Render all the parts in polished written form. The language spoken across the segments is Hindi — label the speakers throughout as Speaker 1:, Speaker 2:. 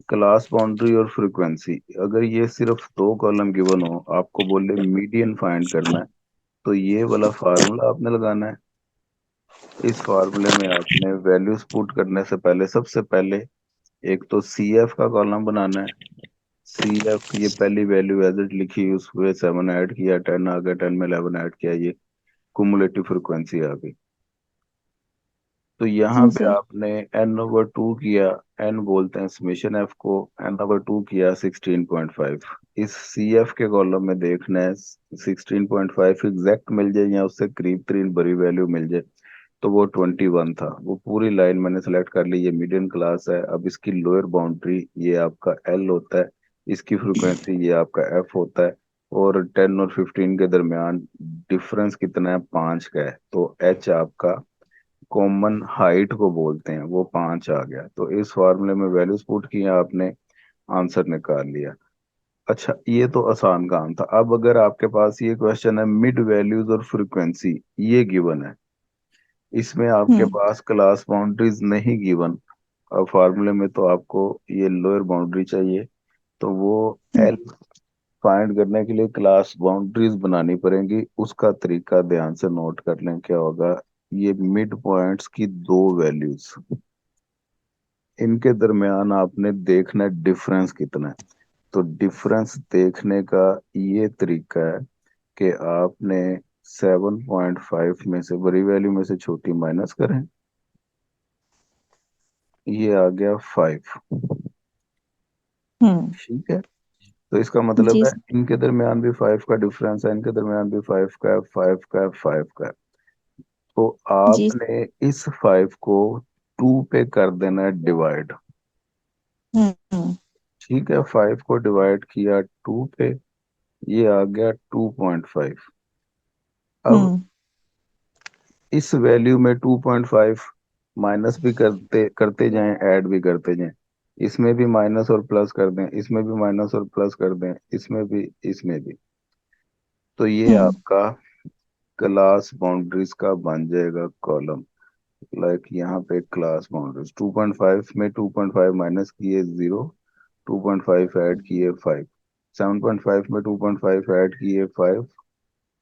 Speaker 1: क्लास बाउंड्री और फ्रीक्वेंसी, अगर ये सिर्फ दो कॉलम गिवन हो, आपको बोले मीडियन फाइंड करना है, तो ये वाला फार्मूला आपने लगाना है। इस फार्मूले में आपने वैल्यूज पुट करने से पहले सबसे पहले एक तो सी एफ का कॉलम बनाना है। सी एफ, ये पहली वैल्यू एज इट लिखी, उसमें 7 ऐड किया, 10 आ गया, 10 में 11 ऐड किया, ये कुमुलेटिव फ्रिक्वेंसी आ गई। तो यहाँ पे
Speaker 2: जी।
Speaker 1: आपने n/2 किया, n बोलते हैं समेशन f को, n/2 किया 16.5। इस सी एफ के कॉलम में देखना है 16.5 एग्जैक्ट मिल जाए या उससे करीब तरीन बड़ी वैल्यू मिल जाए। तो वो 21 था, वो पूरी लाइन मैंने सेलेक्ट कर ली, ये मीडियन क्लास है। अब इसकी लोअर बाउंड्री ये आपका एल होता है, इसकी फ्रिक्वेंसी ये आपका एफ होता है, और 10 और 15 के दरमियान डिफरेंस कितना है, 5 का है। तो एच आपका कॉमन हाइट को बोलते हैं, वो 5 आ गया। तो इस फॉर्मूले में वैल्यूज पुट किया आपने, आंसर निकाल लिया। अच्छा, ये तो आसान काम था। अब अगर आपके पास ये क्वेश्चन है मिड वैल्यूज और फ्रीक्वेंसी, ये गिवन है, इसमें आपके
Speaker 2: हम्म।
Speaker 1: पास क्लास बाउंड्रीज नहीं गिवन। अब फार्मूले में तो आपको ये लोअर बाउंड्री चाहिए, तो वो
Speaker 2: हम्म।
Speaker 1: एल फाइंड करने के लिए क्लास बाउंड्रीज बनानी पड़ेंगी। उसका तरीका ध्यान से नोट कर लें, क्या होगा। ये मिड पॉइंट्स की दो वैल्यूज, इनके दरमियान आपने देखना है डिफरेंस कितना है। तो डिफरेंस देखने का ये तरीका है कि आपने 7.5 में से बड़ी वैल्यू में से छोटी माइनस करें, ये आ गया 5।
Speaker 2: हम्म।
Speaker 1: ठीक है, तो इसका मतलब
Speaker 2: जी
Speaker 1: है
Speaker 2: सर।
Speaker 1: इनके दरमियान भी 5 का डिफरेंस है, इनके दरमियान भी 5 का है, 5 का है, 5 का है। तो
Speaker 2: जी।
Speaker 1: आपने इस 5 को 2 पे कर देना है डिवाइड।
Speaker 2: हम्म।
Speaker 1: ठीक है, 5 को डिवाइड किया 2 पे, ये आ गया 2.5। अब
Speaker 2: हम्म।
Speaker 1: इस वैल्यू में 2.5 माइनस भी करते करते जाएं, ऐड भी करते जाएं। इसमें भी माइनस और प्लस कर दें, इसमें भी माइनस और प्लस कर दें, इसमें भी, इसमें भी। तो ये
Speaker 2: हम्म।
Speaker 1: आपका क्लास बाउंड्रीज का बन जाएगा कॉलम। लाइक यहाँ पे क्लास बाउंड्रीज 2.5 में 2.5 माइनस किए 0, 2.5 ऐड किए 5, 7.5 में 2.5 ऐड किए 5,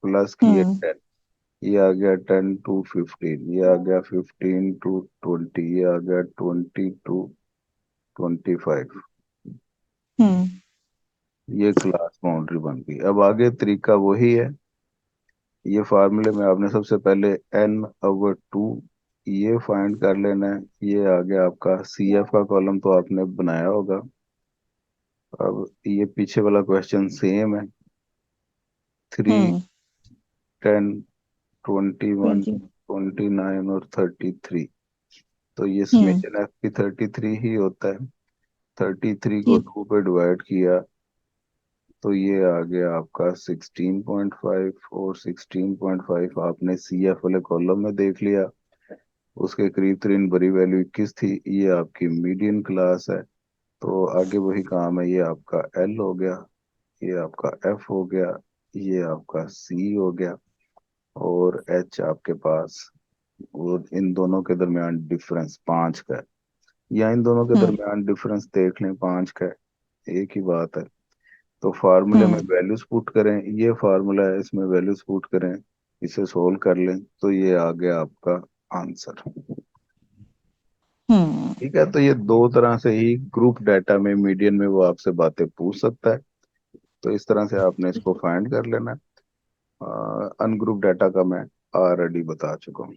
Speaker 1: प्लस किए
Speaker 2: हम्म।
Speaker 1: 10, ये आ गया 10 टू 15, ये आ गया 15 टू 20, ये आ गया 20 टू 25।
Speaker 2: हम्म।
Speaker 1: ये क्लास बाउंड्री बन गई। अब आगे तरीका वही है। ये फार्मूले में आपने सबसे पहले n/2 ये फाइंड कर लेना है। ये आ गया आपका सी एफ का कॉलम, तो आपने बनाया होगा। अब ये पीछे वाला क्वेश्चन सेम है, 3,
Speaker 2: हम्म।
Speaker 1: 10, 21,
Speaker 2: जी।
Speaker 1: 29 और 33। तो ये
Speaker 2: हम्म।
Speaker 1: समेशन एफ की 33 ही होता है। 33 को
Speaker 2: जी।
Speaker 1: 2 पे डिवाइड किया, तो ये आ गया आपका 16.5, और 16.5 आपने सी एफ वाले कॉलम में देख लिया। उसके करीब तरीन बड़ी वैल्यू 21 थी, ये आपकी मीडियन क्लास है। तो आगे वही काम है, ये आपका एल हो गया, ये आपका एफ हो गया, ये आपका सी हो गया, और एच आपके पास। और इन दोनों के दरमियान डिफरेंस 5 का है, या इन दोनों के
Speaker 2: हम्म।
Speaker 1: दरमियान डिफरेंस देख लें, 5 का है, एक ही बात है। तो फार्मूले में
Speaker 2: हम्म।
Speaker 1: वैल्यूज पुट करें, ये फार्मूला है, इसमें वैल्यूज पुट करें, इसे सोल्व कर लें, तो ये आ गया आपका आंसर।
Speaker 2: हम्म।
Speaker 1: ठीक है, तो ये दो तरह से ही ग्रुप डाटा में, मीडियन में वो आपसे बातें पूछ सकता है। तो इस तरह से आपने इसको फाइंड कर लेना है। अनग्रुप डाटा का मैं ऑलरेडी बता चुका हूँ।